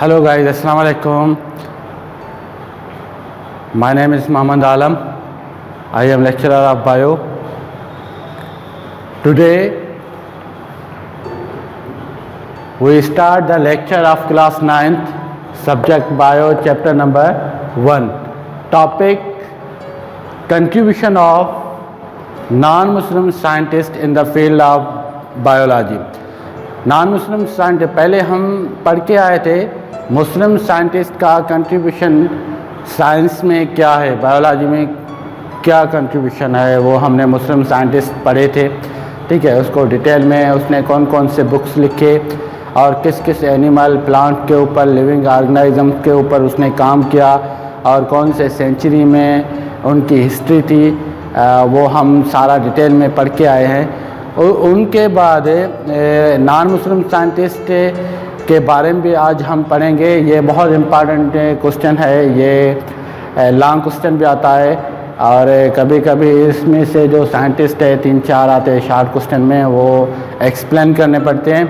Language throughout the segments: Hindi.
Hello guys, Assalamu alaikum. My name is Mohammad Alam. I am lecturer of bio. Today we start the lecture of class 9th, subject bio, chapter number 1. Topic: contribution of non-Muslim scientists in the field of biology. Non-Muslim scientist, पहले हम पढ़ के आए थे मुस्लिम साइंटिस्ट का कंट्रीब्यूशन साइंस में क्या है, बायोलॉजी में क्या कंट्रीब्यूशन है, वो हमने मुस्लिम साइंटिस्ट पढ़े थे। ठीक है, उसको डिटेल में उसने कौन कौन से बुक्स लिखे और किस किस एनिमल प्लांट के ऊपर, लिविंग ऑर्गेनिज्म के ऊपर उसने काम किया और कौन से सेंचुरी में उनकी हिस्ट्री थी, वो हम सारा डिटेल में पढ़ के आए हैं। उनके बाद नॉन मुस्लिम साइंटिस्ट के बारे में भी आज हम पढ़ेंगे। ये बहुत इम्पॉर्टेंट क्वेश्चन है, ये लॉन्ग क्वेश्चन भी आता है और कभी कभी इसमें से जो साइंटिस्ट है 3-4 आते हैं शॉर्ट क्वेश्चन में, वो एक्सप्लेन करने पड़ते हैं।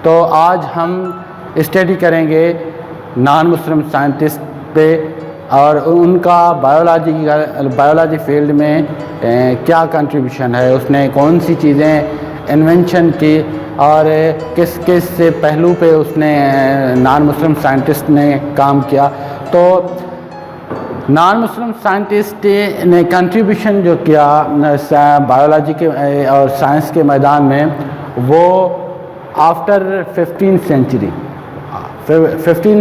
तो आज हम स्टडी करेंगे नॉन मुस्लिम साइंटिस्ट पे और उनका बायोलॉजी फील्ड में क्या कंट्रीब्यूशन है, उसने कौन सी चीज़ें इन्वेंशन की और किस किस पहलू पे उसने नॉन मुस्लिम साइंटिस्ट ने काम किया। तो नॉन मुस्लिम साइंटिस्ट ने कंट्रीब्यूशन जो किया बायोलॉजी के और साइंस के मैदान में, वो आफ्टर 15th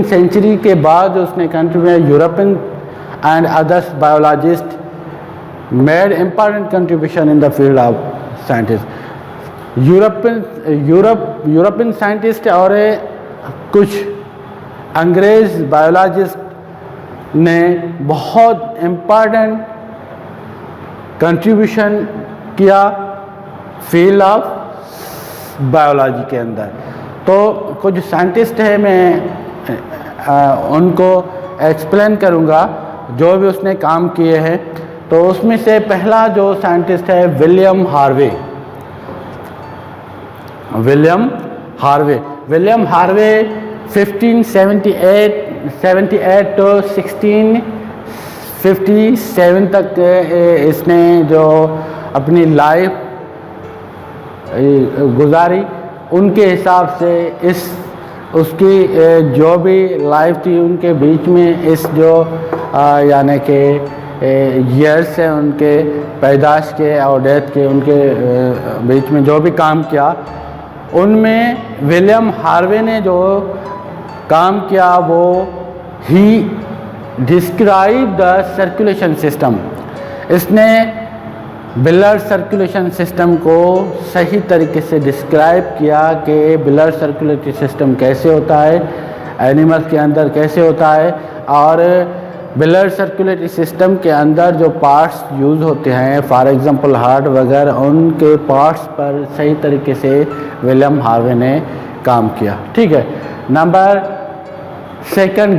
सेंचुरी के बाद उसने contribution, European and others biologist made important contribution in the field of scientist. European scientist और कुछ अंग्रेज़ बायोलॉजिस्ट ने बहुत इम्पॉर्टेंट कंट्रीब्यूशन किया फील्ड ऑफ बायोलॉजी के अंदर। तो कुछ साइंटिस्ट है, मैं उनको एक्सप्लेन करूँगा जो भी उसने काम किए हैं। तो उसमें से पहला जो साइंटिस्ट है विलियम हार्वे। विलियम हार्वे 1578 तो 1657 तक इसने जो अपनी लाइफ गुजारी, उनके हिसाब से उसकी जो भी लाइफ थी उनके बीच में इस जो यानी कि ईयर्स है उनके पैदाश के और डेथ के, उनके बीच में जो भी काम किया, उनमें विलियम हार्वे ने जो काम किया वो ही डिस्क्राइब द सर्कुलेशन सिस्टम। इसने ब्लड सर्कुलेशन सिस्टम को सही तरीके से डिस्क्राइब किया कि ब्लड सर्कुलेटरी सिस्टम कैसे होता है, एनिमल्स के अंदर कैसे होता है और ब्लड सर्कुलेटरी सिस्टम के अंदर जो पार्ट्स यूज़ होते हैं, फॉर एग्जांपल हार्ट वगैरह, उनके पार्ट्स पर सही तरीके से विलियम हार्वे ने काम किया। ठीक है। नंबर 2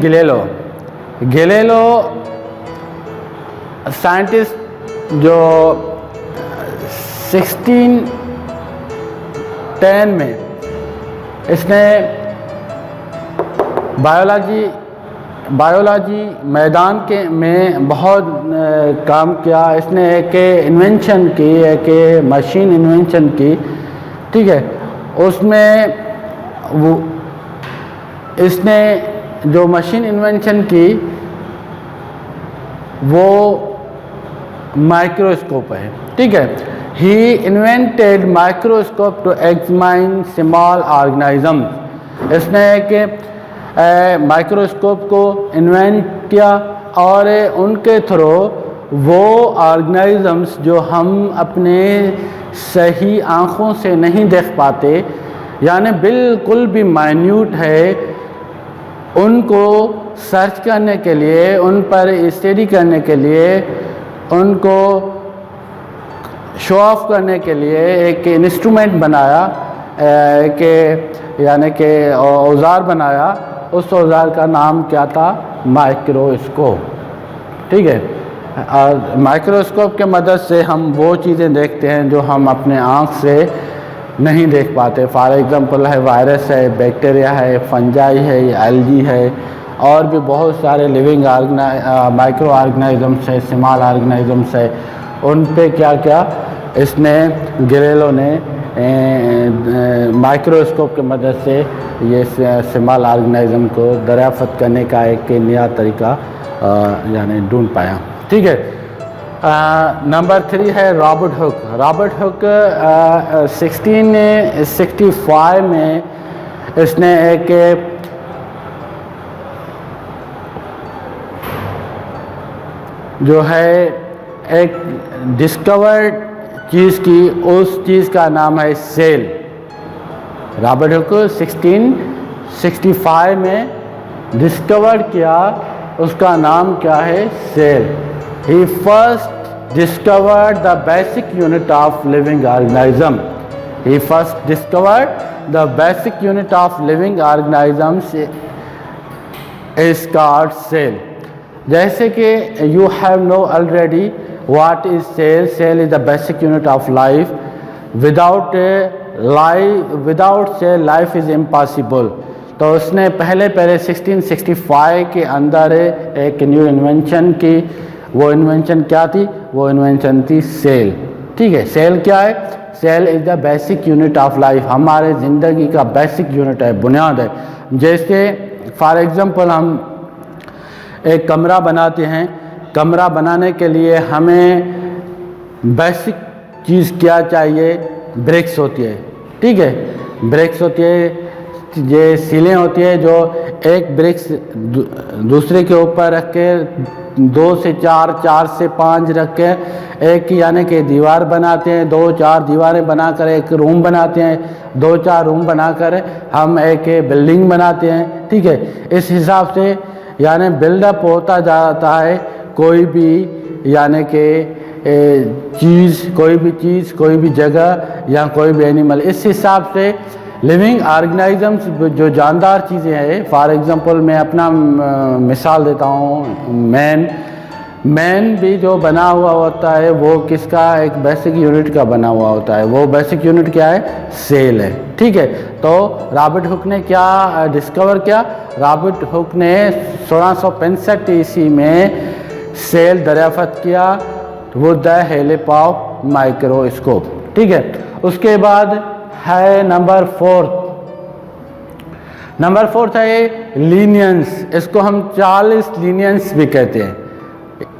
गैलीलियो साइंटिस्ट जो 1610 में इसने बायोलॉजी मैदान में बहुत काम किया। इसने एक इन्वेंशन की, एक मशीन इन्वेंशन की। ठीक है, उसमें वो इसने जो मशीन इन्वेंशन की वो माइक्रोस्कोप है। ठीक है, he invented microscope to examine small organism. इसने एक माइक्रोस्कोप को इन्वेंट किया और उनके थ्रू वो ऑर्गेनिजम्स जो हम अपने सही आँखों से नहीं देख पाते, यानी बिल्कुल भी माइन्यूट है, उनको सर्च करने के लिए, उन पर स्टडी करने के लिए, उनको शो ऑफ करने के लिए एक इंस्ट्रूमेंट बनाया, यानी कि औज़ार बनाया। उस औज़ार का नाम क्या था? माइक्रोस्कोप। ठीक है, और माइक्रोस्कोप के मदद से हम वो चीज़ें देखते हैं जो हम अपने आँख से नहीं देख पाते। फॉर एग्जांपल है वायरस है, बैक्टीरिया है, फंजाई है, एल्गी है, और भी बहुत सारे लिविंग माइक्रो ऑर्गेनिजम्स है, स्मॉल ऑर्गेनिजम्स है। उन पे क्या क्या इसने गैलीलियो ने माइक्रोस्कोप की मदद से ये स्मॉल ऑर्गेनिज्म को दरियाफ्त करने का एक नया तरीका यानी ढूंढ पाया। ठीक है। नंबर 3 है रॉबर्ट हुक। रॉबर्ट हुक 1665 में इसने एक जो है एक डिस्कवर्ड चीज़ की, उस चीज़ का नाम है सेल। रॉबर्ट हुक 1665 में डिस्कवर किया, उसका नाम क्या है? Cell. He first discovered the basic unit of living organism. He first discovered the basic unit of living organisms is called cell. जैसे कि you have know already what is cell. Cell is the basic unit of life. Without cell life is impossible. तो उसने पहले 1665 के अंदर एक न्यू इन्वेंशन की। वो इन्वेंशन क्या थी? वो इन्वेंशन थी सेल। ठीक है। सेल क्या है? Cell is the basic unit of life. हमारे ज़िंदगी का बेसिक यूनिट है, बुनियाद है। जैसे फॉर एग्जांपल हम एक कमरा बनाते हैं, कमरा बनाने के लिए हमें बेसिक चीज़ क्या चाहिए? ब्रिक्स होती है। ठीक है। ब्रिक्स होती है, ये सीलें होती है जो एक ब्रिक्स दूसरे के ऊपर रख के 2 से 4, 4 से 5 रख के एक यानी कि दीवार बनाते हैं। 2-4 दीवारें बनाकर एक रूम बनाते हैं। 2-4 रूम बनाकर हम एक बिल्डिंग बनाते हैं। ठीक है। इस हिसाब से यानी बिल्डअप होता जाता है कोई भी यानी कि चीज़, कोई भी जगह या कोई भी एनिमल। इस हिसाब से लिविंग ऑर्गेनिजम्स जो जानदार चीज़ें हैं, फॉर एग्जांपल मैं अपना मिसाल देता हूँ, मैन भी जो बना हुआ होता है वो किसका? एक बेसिक यूनिट का बना हुआ होता है। वो बेसिक यूनिट क्या है? सेल है। ठीक है। तो रॉबर्ट हुक ने क्या डिस्कवर किया? रॉबर्ट हुक ने 1665 ईस्वी में सेल दरियाफ्त किया वो द हेल्प ऑफ माइक्रोस्कोप। ठीक है। उसके बाद है नंबर 4। नंबर 4 है लीनियंस। इसको हम चार्ल्स लीनियंस भी कहते हैं।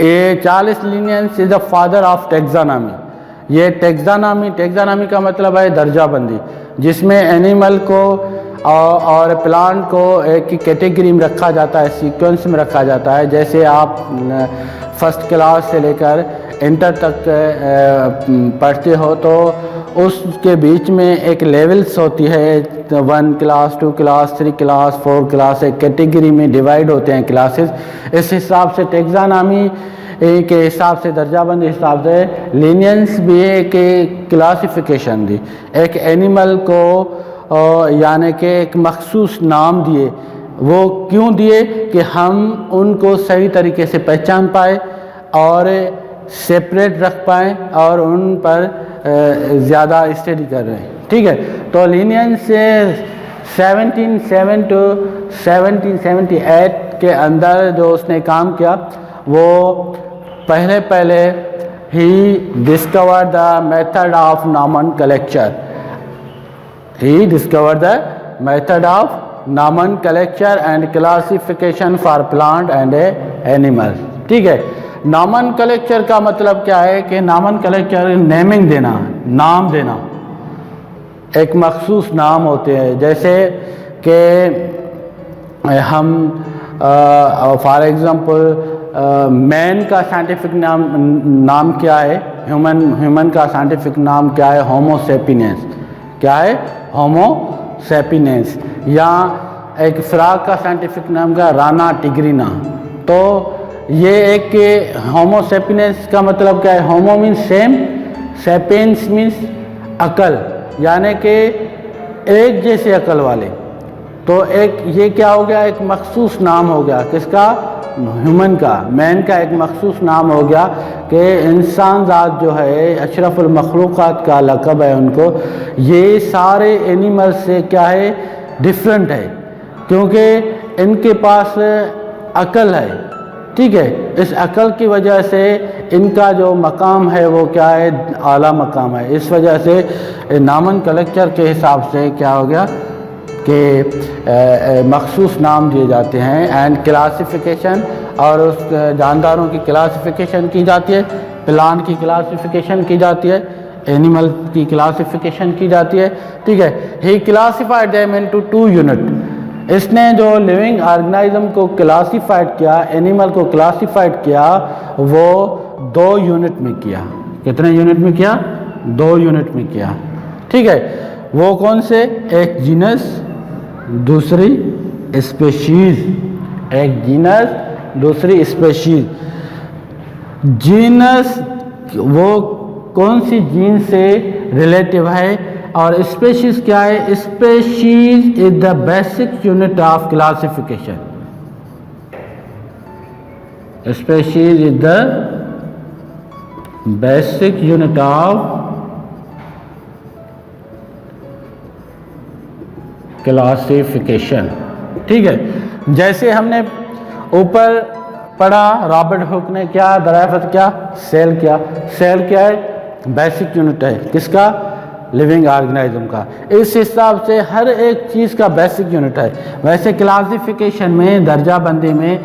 ये Charles lenience is the father of taxonomy. ये टैक्सोनॉमी का मतलब है दर्जाबंदी, जिसमें एनिमल को और प्लांट को एक ही कैटेगरी में रखा जाता है, सीक्वेंस में रखा जाता है। जैसे आप फर्स्ट क्लास से लेकर इंटर तक पढ़ते हो तो उसके बीच में एक लेवल्स होती है, 1 क्लास, 2 क्लास, 3 क्लास, 4 क्लास, एक कैटेगरी में डिवाइड होते हैं क्लासेस। इस हिसाब से टैक्सोनॉमी के हिसाब से, दर्जाबंदी हिसाब से लीनियंस भी एक क्लासिफिकेशन दी। एक एनिमल को यानी कि एक मखसूस नाम दिए। वो क्यों दिए? कि हम उनको सही तरीके से पहचान पाए और सेपरेट रख पाएँ और उन पर ज़्यादा स्टडी कर रहे हैं। ठीक है। तो लीनियंस 1707 to 1778 के अंदर जो उसने काम किया, वो पहले ही discover the method of nomenclature. He discover the method of nomenclature and classification for plant and animal. ठीक है। नॉमेनक्लेचर का मतलब क्या है? कि नॉमेनक्लेचर नेमिंग देना, नाम देना। एक मखसूस नाम होते हैं, जैसे कि हम फॉर एग्जांपल मैन का साइंटिफिक नाम क्या है? ह्यूमन का साइंटिफिक नाम क्या है? होमो सेपियंस। क्या है? होमो सेपियंस। या एक फ्रॉग का साइंटिफिक नाम का राना टिग्रिना। तो ये एक होमो सेपियंस का मतलब क्या है? होमो मीन्स सेम, सेपियंस मीन्स अकल, यानी कि एक जैसे अकल वाले। तो एक ये क्या हो गया? एक मखसूस नाम हो गया। किसका? ह्यूमन का, मैन का एक मखसूस नाम हो गया कि इंसान ज़ात जो है अशरफुल मखलूक़ात का लक़ब है उनको। ये सारे एनिमल्स से क्या है, डिफरेंट है, क्योंकि इनके पास अकल है, ठीक है। इस अकल की वजह से इनका जो मकाम है वो क्या है, आला मकाम है। इस वजह से नामन कलेक्टर के हिसाब से क्या हो गया कि मखसूस नाम दिए जाते हैं। एंड क्लासिफिकेशन, और उस जानदारों की क्लासिफिकेशन की जाती है, प्लांट की क्लासिफिकेशन की जाती है, एनिमल की क्लासिफिकेशन की जाती है, ठीक है। ही क्लासिफाइड देम इनटू 2 यूनिट। इसने जो लिविंग ऑर्गेनिज्म को क्लासिफाइड किया, एनिमल को क्लासिफाइड किया, वो 2 यूनिट में किया। कितने यूनिट में किया? 2 यूनिट में किया, ठीक है। वो कौन से? एक जीनस, दूसरी स्पेशीज। एक जीनस, दूसरी स्पेशीज। जीनस वो कौन सी जीन से रिलेटिव है, और स्पेशीज क्या है? Species is the basic unit of classification. Species is the basic unit of classification, ठीक है। जैसे हमने ऊपर पढ़ा, रॉबर्ट हुक ने क्या दरियाफ्त किया? सेल किया। सेल क्या है? बेसिक यूनिट है किसका? लिविंग ऑर्गेनिज्म का। इस हिसाब से हर एक चीज़ का बेसिक यूनिट है। वैसे क्लासिफिकेशन में, दर्जाबंदी में,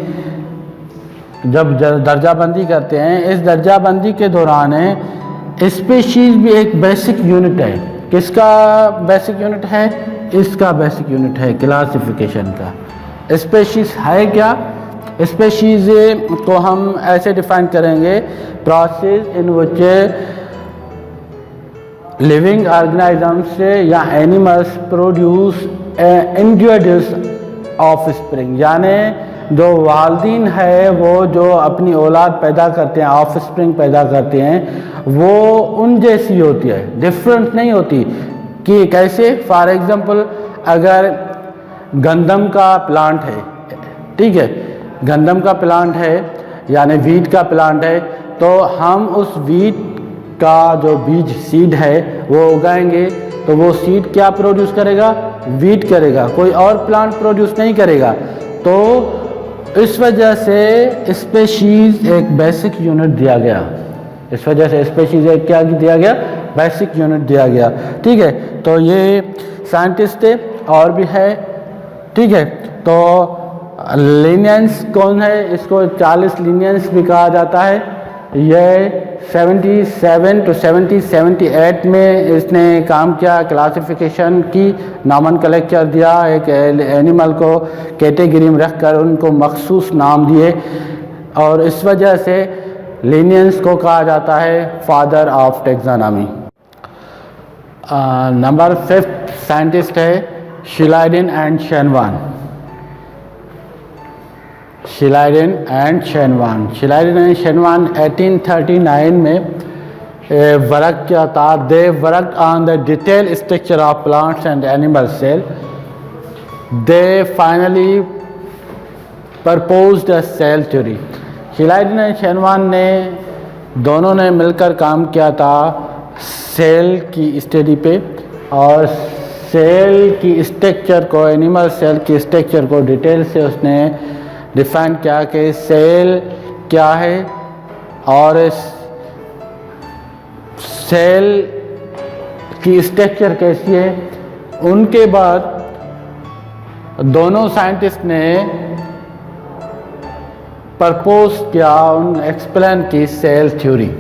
जब दर्जाबंदी करते हैं, इस दर्जाबंदी के दौरान स्पीशीज भी एक बेसिक यूनिट है। किसका बेसिक यूनिट है? इसका बेसिक यूनिट है क्लासिफिकेशन का। स्पीशीज है क्या? स्पीशीज को हम ऐसे डिफाइन करेंगे, process in which living organisms या animals produce individuals offspring, यानी जो वालदीन है वो जो अपनी औलाद पैदा करते हैं, ऑफ स्प्रिंग पैदा करते हैं, वो उन जैसी होती है, डिफरेंट नहीं होती। कि कैसे? फॉर एग्जांपल, अगर गंदम का प्लांट है, ठीक है, गंदम का प्लांट है यानी वीट का प्लांट है, तो हम उस वीट का जो बीज सीड है वो उगाएंगे, तो वो सीड क्या प्रोड्यूस करेगा? वीट करेगा, कोई और प्लांट प्रोड्यूस नहीं करेगा। तो इस वजह से स्पेशीज एक बेसिक यूनिट दिया गया। इस वजह से स्पेशीज एक क्या दिया गया? बेसिक यूनिट दिया गया, ठीक है। तो ये साइंटिस्ट थे, और भी है, ठीक है। तो लीनियंस कौन है? इसको 40 लीनियंस भी कहा जाता है। ये 77 to 78 में इसने काम किया, क्लासिफिकेशन की, नामन कलेक्टर दिया, एक एनिमल को कैटेगरी में रखकर उनको मखसूस नाम दिए, और इस वजह से लीनियंस को कहा जाता है father of taxonomy. Number 5 scientist है शिलाइडेन एंड शेनवान। शिलाइडेन एंड शेनवान 1839 में वर्क किया था। They work on the detail structure of plants and animal cell. They finally proposed a cell theory. Schleiden and Schwann ने दोनों ने मिलकर काम किया था सेल की स्टडी पे, और सेल की स्ट्रक्चर को, एनिमल सेल की स्ट्रक्चर को डिटेल से उसने डिफाइन किया कि सेल क्या है और सेल की स्ट्रक्चर कैसी है। उनके बाद दोनों साइंटिस्ट ने प्रपोज किया, उन एक्सप्लेन की सेल थ्योरी,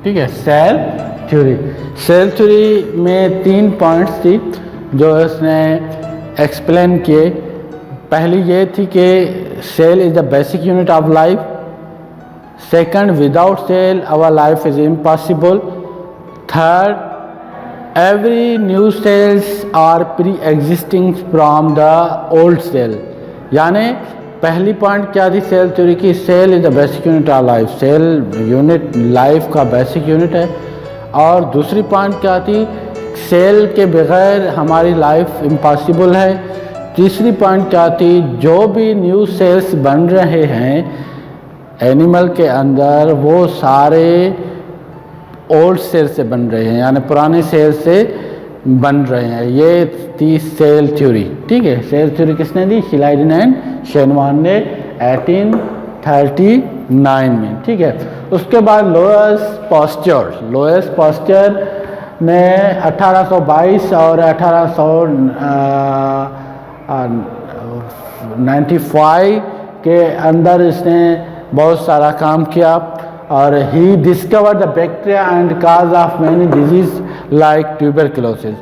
ठीक है, सेल थ्योरी। सेल थ्योरी में 3 पॉइंट्स थी जो उसने एक्सप्लेन किए। पहली ये थी कि cell is the basic unit of life. Second, without cell our life is impossible. Third, every new cells are pre existing from the old cell. यानी पहली पॉइंट क्या थी सेल थ्योरी की? Cell is the basic unit of life. Cell unit life का बेसिक यूनिट है। और दूसरी पॉइंट क्या थी? सेल के बगैर हमारी लाइफ इम्पॉसिबल है। तीसरी पॉइंट क्या थी, जो भी न्यू सेल्स बन रहे हैं एनिमल के अंदर वो सारे ओल्ड सेल से बन रहे हैं, यानी पुराने सेल से बन रहे हैं। ये थी सेल थ्योरी। ठीक है, सेल थ्योरी किसने दी? शिलाइडन एंड शेनवान ने 1839 में। ठीक है, उसके बाद लोयस पास्चर ने 1822 और 1895 के अंदर इसने बहुत सारा काम किया और he discovered the bacteria and cause of many disease like tuberculosis.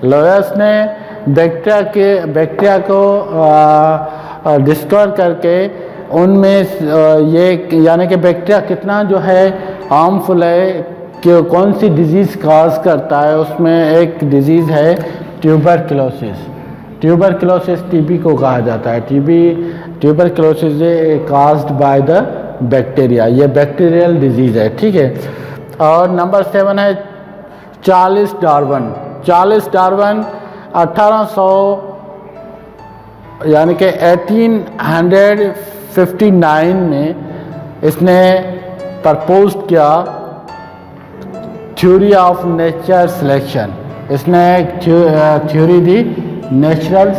Loess ने बैक्टीरिया को डिस्कवर करके उनमें ये यानी कि बैक्टीरिया कितना जो है हार्मफुल है कि कौन सी डिजीज़ काज करता है, उसमें एक डिजीज़ है ट्यूबरकुलोसिस टीबी को कहा जाता है। Tuberculosis caused by the bacteria, ये बैक्टीरियल डिजीज़ है। ठीक है, और नंबर 7 है चार्ल्स डार्विन 1800 यानी कि 1859 में इसने प्रपोज किया थ्योरी ऑफ नेचर सिलेक्शन। इसने एक theory the natural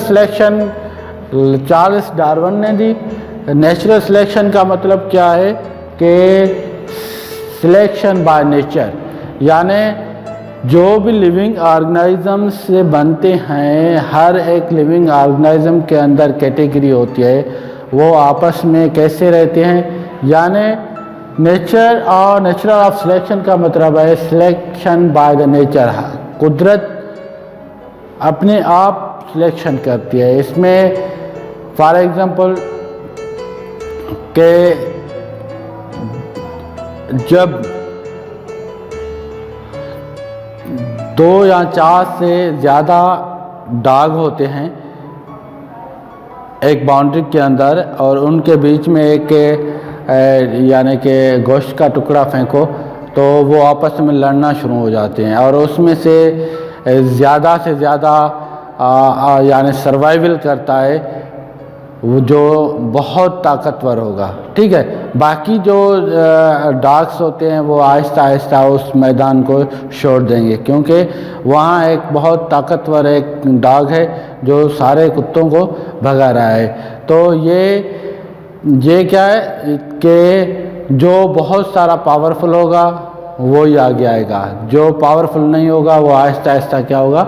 selection Charles Darwin ने दी। नेचुरल सिलेक्शन का मतलब क्या है कि सिलेक्शन बाय नेचर, यानी जो भी लिविंग ऑर्गेनिज्म से बनते हैं, हर एक लिविंग ऑर्गेनिज्म के अंदर कैटेगरी होती है, वो आपस में कैसे रहते हैं। यानी नेचर और नेचुरल ऑफ सिलेक्शन का मतलब है सिलेक्शन बाय द नेचर, कुदरत अपने आप सिलेक्शन करती है। इसमें फॉर एग्जांपल के जब 2 या 4 से ज़्यादा डॉग होते हैं एक बाउंड्री के अंदर और उनके बीच में एक यानी कि गोश्त का टुकड़ा फेंको तो वो आपस में लड़ना शुरू हो जाते हैं और उसमें से ज़्यादा से ज़्यादा यानी सर्वाइवल करता है वो जो बहुत ताकतवर होगा। ठीक है, बाकी जो डॉग्स होते हैं वो आहिस्ता आहिस्ता उस मैदान को छोड़ देंगे क्योंकि वहाँ एक बहुत ताकतवर एक डॉग है जो सारे कुत्तों को भगा रहा है। तो ये क्या है कि जो बहुत सारा पावरफुल होगा वो ही आगे आएगा, जो पावरफुल नहीं होगा वो आहिस्ता आहिस्ता क्या होगा,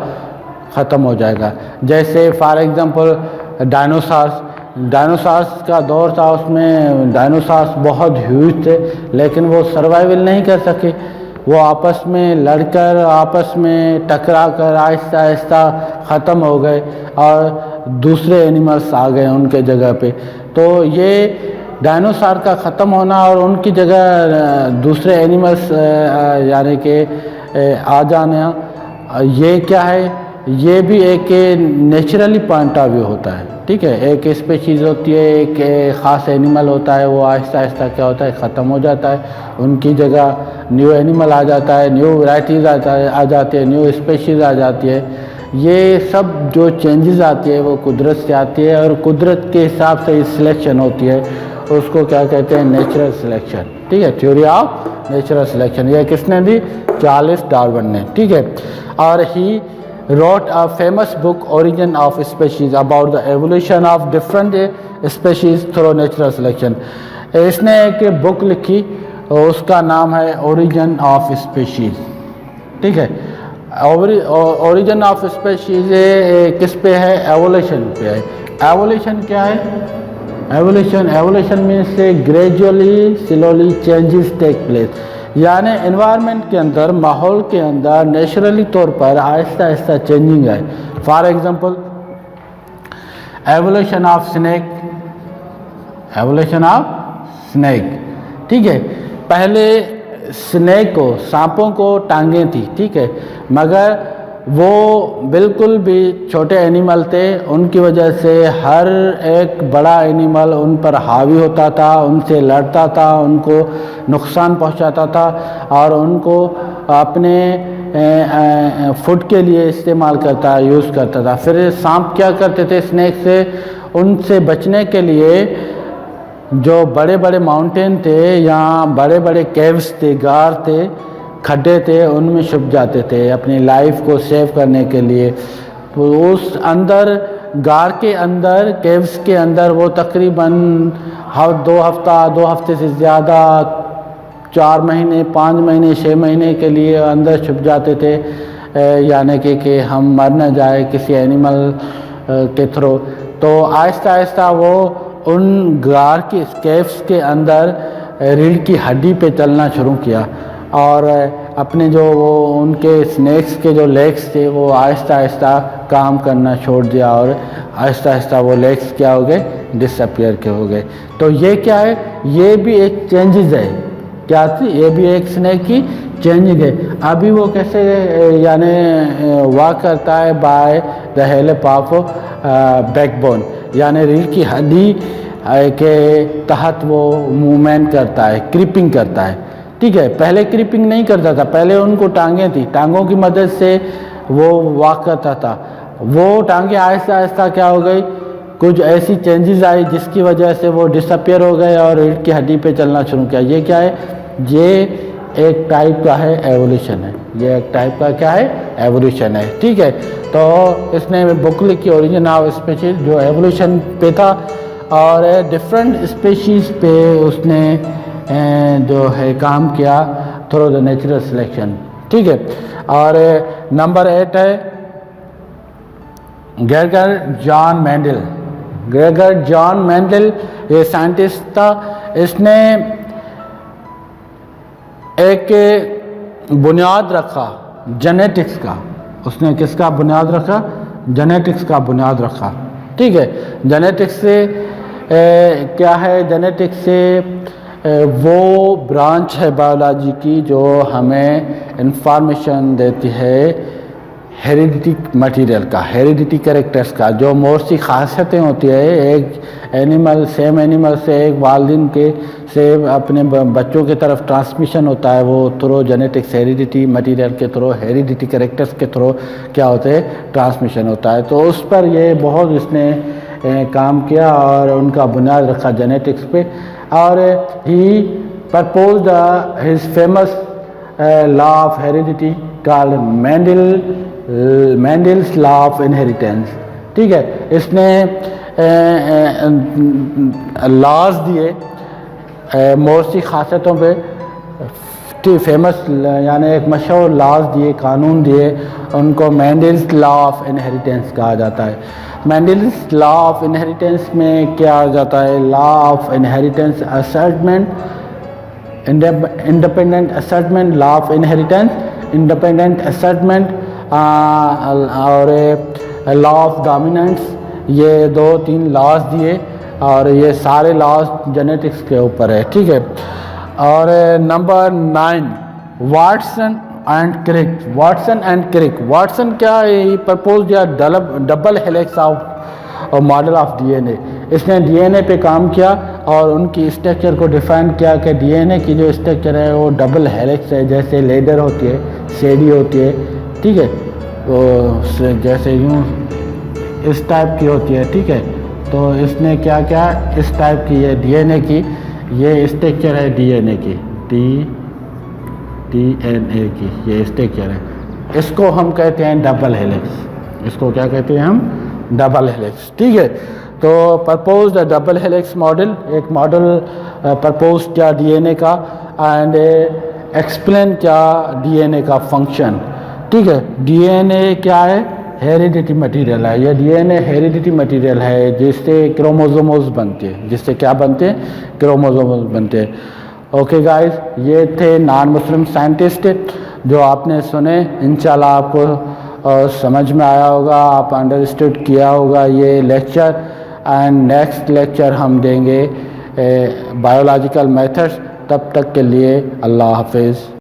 ख़त्म हो जाएगा। जैसे फॉर एग्जांपल डायनासॉर्स का दौर था, उसमें डायनासॉर्स बहुत ह्यूज थे लेकिन वो सर्वाइवल नहीं कर सके, वो आपस में लड़कर आपस में टकरा कर आहिस्ता आहिस्ता ख़त्म हो गए और दूसरे एनिमल्स आ गए उनके जगह पे। तो ये डायनासॉर का ख़त्म होना और उनकी जगह दूसरे एनिमल्स यानी कि आ जाना, ये क्या है, ये भी एक नेचुरली पॉइंट ऑफ व्यू होता है। ठीक है, एक स्पीशीज़ होती है, एक ख़ास एनिमल होता है, वो आहिस्ता आहिस्ता क्या होता है, ख़त्म हो जाता है, उनकी जगह न्यू एनिमल आ जाता है, न्यू वैराइटीज़ आ जाती है, न्यू स्पीशीज़ आ जाती है। ये सब जो चेंजेस आती है वो कुदरत से आती है और कुदरत के हिसाब से सिलेक्शन होती है, उसको क्या कहते हैं, नेचुरल सिलेक्शन। ठीक है, थ्योरी ऑफ नेचुरल सिलेक्शन ये किसने दी, चार्ल्स डार्विन ने। ठीक है, और ही wrote a famous book Origin of Species about the evolution of different species through natural selection। इसने एक बुक लिखी उसका नाम है ओरिजिन ऑफ स्पीशीज। ठीक है, ओरिजिन ऑफ स्पीशीज किस पे है, एवोल्यूशन पे है। एवोल्यूशन क्या है, evolution means gradually slowly changes take place, यानी एनवायरनमेंट के अंदर, माहौल के अंदर नेचुरली तौर पर आहिस्ता आहिस्ता चेंजिंग है। For example evolution of snake. ठीक है, पहले स्नेक को, सांपों को टांगें थी, ठीक है, मगर वो बिल्कुल भी छोटे एनिमल थे, उनकी वजह से हर एक बड़ा एनिमल उन पर हावी होता था, उनसे लड़ता था, उनको नुकसान पहुंचाता था और उनको अपने फूड के लिए इस्तेमाल करता यूज़ करता था। फिर सांप क्या करते थे स्नेक से, उनसे बचने के लिए जो बड़े बड़े माउंटेन थे या बड़े बड़े केव्स थे, गार थे, खड्डे थे, उनमें छुप जाते थे अपनी लाइफ को सेव करने के लिए। तो उस अंदर गार के अंदर, केव्स के अंदर वो तकरीबन 2 हफ्ते से ज़्यादा, 4 महीने, 5 महीने, 6 महीने के लिए अंदर छुप जाते थे, यानी कि हम मर न जाए किसी एनिमल के थ्रू। तो आहिस्ता आहिस्ता वो उन गार के केव्स के अंदर रीढ़ की हड्डी पे चलना शुरू किया और अपने जो वो उनके स्नेक्स के जो लेग्स थे वो आहिस्ता आहिस्ता काम करना छोड़ दिया और आहिस्ता आहिस्ता वो लेग्स क्या हो गए, डिसअपियर के हो गए। तो ये क्या है, ये भी एक चेंजेस है। क्या थी, ये भी एक स्नेक की चेंजिंग है। अभी वो कैसे यानी वॉक करता है by the help of backbone, यानी रीढ़ की हड्डी के तहत वो मूवमेंट करता है, क्रीपिंग करता है। ठीक है, पहले क्रीपिंग नहीं करता था, पहले उनको टांगें थी, टांगों की मदद से वो वॉक करता था। वो टांगें आहिस्ता आहिस्ता क्या हो गई, कुछ ऐसी चेंजेस आई जिसकी वजह से वो डिसअपियर हो गए और रीढ़ की हड्डी पे चलना शुरू किया। ये क्या है, ये एक टाइप का है एवोल्यूशन है, ये एक टाइप का क्या है, एवोल्यूशन है। ठीक है, तो इसने बुक लिखी ओरिजिन ऑफ स्पीशीज, जो एवोल्यूशन पे था और डिफरेंट स्पीशीज़ पे उसने जो है काम किया थ्रू द नेचुरल सिलेक्शन। ठीक है, और नंबर 8 है Gregor John Mendel. Gregor John Mendel ये साइंटिस्ट था, इसने एक बुनियाद रखा जेनेटिक्स का। उसने किसका बुनियाद रखा, जेनेटिक्स का बुनियाद रखा। ठीक है, जेनेटिक्स से क्या है, जेनेटिक्स से वो ब्रांच है बायोलॉजी की जो हमें इंफॉर्मेशन देती है हेरिडिटी मटेरियल का, हेरिडिटी कैरेक्टर्स का, जो मोर्सी खासियतें होती है एक एनिमल, सेम एनिमल से एक वालिदैन के से अपने बच्चों की तरफ ट्रांसमिशन होता है, वो थ्रू जेनेटिक्स हेरिडिटी मटेरियल के थ्रू, हेरिडिटी कैरेक्टर्स के थ्रू क्या होते हैं, ट्रांसमिशन होता है। तो उस पर ये बहुत इसने काम किया और उनका बुनियाद रखा जेनेटिक्स पे। और he proposed his famous law of heredity called Mendel's law of inheritance. ठीक है, इसने लॉज दिए मोर्सी खासियतों पे, फेमस यानी एक मशहूर लॉज दिए, कानून दिए, उनको मेंडल्स लॉ ऑफ इनहेरिटेंस कहा जाता है। मेंडल्स लॉ ऑफ इनहेरिटेंस में क्या आ जाता है, law of inheritance assortment, independent assortment, law of inheritance, independent assortment और लॉ ऑफ डोमिनेंस, ये 2-3 लॉज दिए और ये सारे लॉज जेनेटिक्स के ऊपर है। ठीक है, और number 9 Watson and Crick. Watson and Crick, Watson क्या है, प्रपोज या double helix of model of DNA. इसने डीएनए पे काम किया और उनकी स्ट्रक्चर को डिफाइन किया कि डीएनए की जो स्ट्रक्चर है वो डबल हेलिक्स है, जैसे लेडर होती है, सीढ़ी होती है। ठीक है, तो जैसे यूँ इस टाइप की होती है। ठीक है, तो इसने क्या क्या इस टाइप की ये डीएनए की ये स्ट्रक्चर है, डीएनए की डीएनए की ये स्ट्रक्चर है, इसको हम कहते हैं डबल हेलिक्स। इसको क्या कहते हैं हम, डबल हेलिक्स। ठीक है, तो propose the double helix model, एक मॉडल प्रपोज किया डीएनए का एंड एक्सप्लेन किया डीएनए का फंक्शन। ठीक है, डीएनए क्या है, हेरिडिटी मटेरियल है। ये डीएनए हेरिडिटी मटेरियल है जिससे क्रोमोसोम्स बनते हैं, जिससे क्या बनते हैं, क्रोमोसोम्स बनते हैं। ओके गाइस, ये थे नॉन मुस्लिम साइंटिस्ट जो आपने सुने। इंशाल्लाह आपको समझ में आया होगा, आप अंडरस्टूड किया होगा ये लेक्चर। एंड नेक्स्ट लेक्चर हम देंगे बायोलॉजिकल मेथड्स। तब तक के लिए अल्लाह हाफिज़।